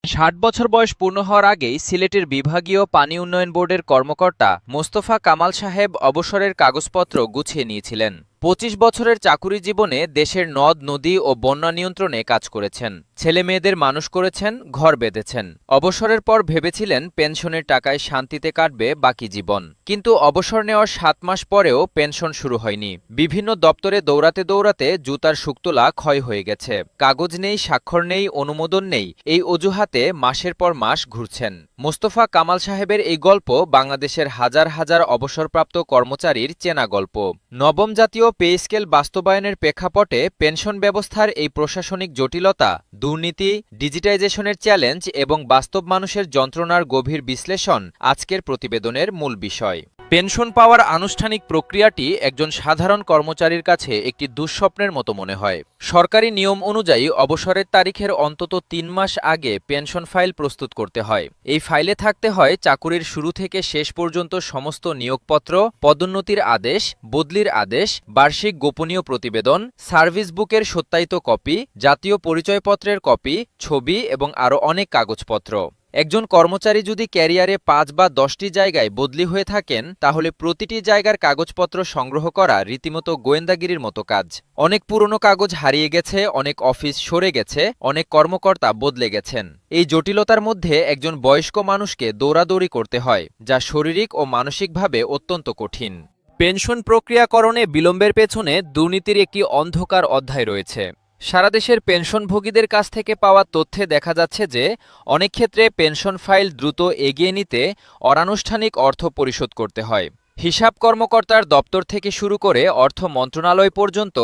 ৬০ বছর বয়স পূর্ণ হওয়ার আগেই সিলেটের বিভাগীয় পানি উন্নয়ন বোর্ডের কর্মকর্তা মোস্তফা কামাল সাহেব অবসরের কাগজপত্র গুছিয়ে নিয়েছিলেন। ২৫ বছরের চাকুরি জীবনে দেশের নদ নদী ও বন্যা নিয়ন্ত্রণে কাজ করেছেন, ছেলে মেয়েদের মানুষ করেছেন, ঘর বেঁধেছেন। অবসরের পর ভেবেছিলেন পেনশনের টাকায় শান্তিতে কাটবে বাকি জীবন, কিন্তু অবসর নেওয়ার ৭ মাস পরেও পেনশন শুরু হয়নি। বিভিন্ন দপ্তরে দৌড়াতে দৌড়াতে জুতার শুকতোলা ক্ষয় হয়ে গেছে। কাগজ নেই, স্বাক্ষর নেই, অনুমোদন নেই, এই অজুহাতে মাসের পর মাস ঘুরছেন। মোস্তফা কামাল সাহেবের এই গল্প বাংলাদেশের হাজার হাজার অবসরপ্রাপ্ত কর্মচারীর চেনা গল্প। নবম জাতীয় পে স্কেল বাস্তবায়নের প্রেক্ষাপটে পেনশন ব্যবস্থার এই প্রশাসনিক জটিলতা, দুর্নীতি, ডিজিটাইজেশনের চ্যালেঞ্জ এবং বাস্তব মানুষের যন্ত্রণার গভীর বিশ্লেষণ আজকের প্রতিবেদনের মূল বিষয়। পেনশন পাওয়ার আনুষ্ঠানিক প্রক্রিয়াটি একজন সাধারণ কর্মচারীর কাছে একটি দুঃস্বপ্নের মতো মনে হয়। সরকারি নিয়ম অনুযায়ী অবসরের তারিখের অন্তত ৩ মাস আগে পেনশন ফাইল প্রস্তুত করতে হয়। এই ফাইলে থাকতে হয় চাকুরির শুরু থেকে শেষ পর্যন্ত সমস্ত নিয়োগপত্র, পদোন্নতির আদেশ, বদলির আদেশ, বার্ষিক গোপনীয় প্রতিবেদন, সার্ভিস বুকের সত্যায়িত কপি, জাতীয় পরিচয়পত্রের কপি, ছবি এবং আরও অনেক কাগজপত্র। একজন কর্মচারী যদি ক্যারিয়ারে ৫ বা ১০টি জায়গায় বদলি হয়ে থাকেন, তাহলে প্রতিটি জায়গার কাগজপত্র সংগ্রহ করা রীতিমতো গোয়েন্দাগিরির মতো কাজ। অনেক পুরনো কাগজ হারিয়ে গেছে, অনেক অফিস সরে গেছে, অনেক কর্মকর্তা বদলে গেছেন। এই জটিলতার মধ্যে একজন বয়স্ক মানুষকে দৌড়াদৌড়ি করতে হয়, যা শারীরিক ও মানসিকভাবে অত্যন্ত কঠিন। পেনশন প্রক্রিয়াকরণে বিলম্বের পেছনে দুর্নীতির একটি অন্ধকার অধ্যায় রয়েছে। সারা দেশের পেনশনভোগীদের কাছ থেকে পাওয়া তথ্যে দেখা যাচ্ছে যে অনেক ক্ষেত্রে পেনশন ফাইল দ্রুত এগিয়ে নিতে অনানুষ্ঠানিক অর্থ পরিশোধ করতে হয়। হিসাব কর্মকর্তার দপ্তর থেকে শুরু করে অর্থ মন্ত্রণালয় পর্যন্ত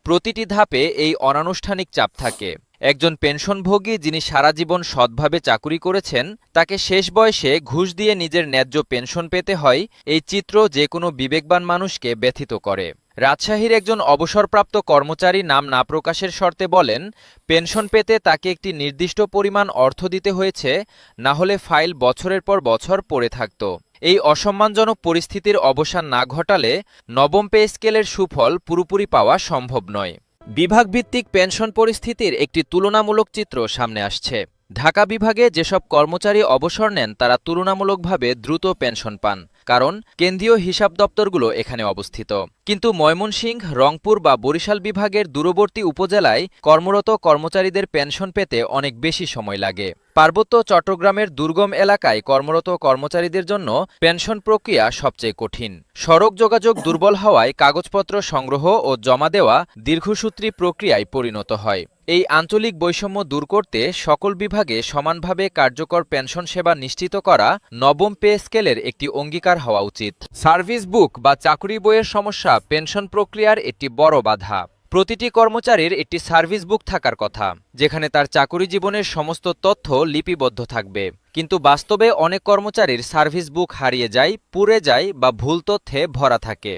প্রতিটি ধাপে এই অনানুষ্ঠানিক চাপ থাকে। একজন পেনশনভোগী যিনি সারা জীবন সৎভাবে চাকুরি করেছেন, তাকে শেষ বয়সে ঘুষ দিয়ে নিজের ন্যায্য পেনশন পেতে হয়, এই চিত্র যে কোনো বিবেকবান মানুষকে ব্যথিত করে। রাজশাহীর একজন অবসরপ্রাপ্ত কর্মচারী নাম না প্রকাশের শর্তে বলেন, পেনশন পেতে তাকে একটি নির্দিষ্ট পরিমাণ অর্থ দিতে হয়েছে, না হলে ফাইল বছরের পর বছর পড়ে থাকত। এই অসম্মানজনক পরিস্থিতির অবসান না ঘটালে নবম পে স্কেলের সুফল পুরোপুরি পাওয়া সম্ভব নয়। বিভাগভিত্তিক পেনশন পরিস্থিতির একটি তুলনামূলক চিত্র সামনে আসছে। ঢাকা বিভাগে যেসব কর্মচারী অবসর নেন তারা তুলনামূলকভাবে দ্রুত পেনশন পান, কারণ কেন্দ্রীয় হিসাব দপ্তরগুলো এখানে অবস্থিত। কিন্তু ময়মনসিংহ, রংপুর বা বরিশাল বিভাগের দূরবর্তী উপজেলায় কর্মরত কর্মচারীদের পেনশন পেতে অনেক বেশি সময় লাগে। পার্বত্য চট্টগ্রামের দুর্গম এলাকায় কর্মরত কর্মচারীদের জন্য পেনশন প্রক্রিয়া সবচেয়ে কঠিন। সড়ক যোগাযোগ দুর্বল হওয়ায় কাগজপত্র সংগ্রহ ও জমা দেওয়া দীর্ঘসূত্রী প্রক্রিয়ায় পরিণত হয়। এই আঞ্চলিক বৈষম্য দূর করতে সকল বিভাগে সমানভাবে কার্যকর পেনশন সেবা নিশ্চিত করা নবম পে স্কেলের একটি অঙ্গীকার হওয়া উচিত। সার্ভিস বুক বা চাকরি বইয়ের সমস্যা পেনশন প্রক্রিয়ার একটি বড় বাধা। প্রতিটি কর্মচারীর একটি সার্ভিস বুক থাকার কথা, যেখানে তার চাকুরি জীবনের সমস্ত তথ্য লিপিবদ্ধ থাকবে। কিন্তু বাস্তবে অনেক কর্মচারীর সার্ভিস বুক হারিয়ে যায়, পুড়ে যায় বা ভুল তথ্যে ভরা থাকে।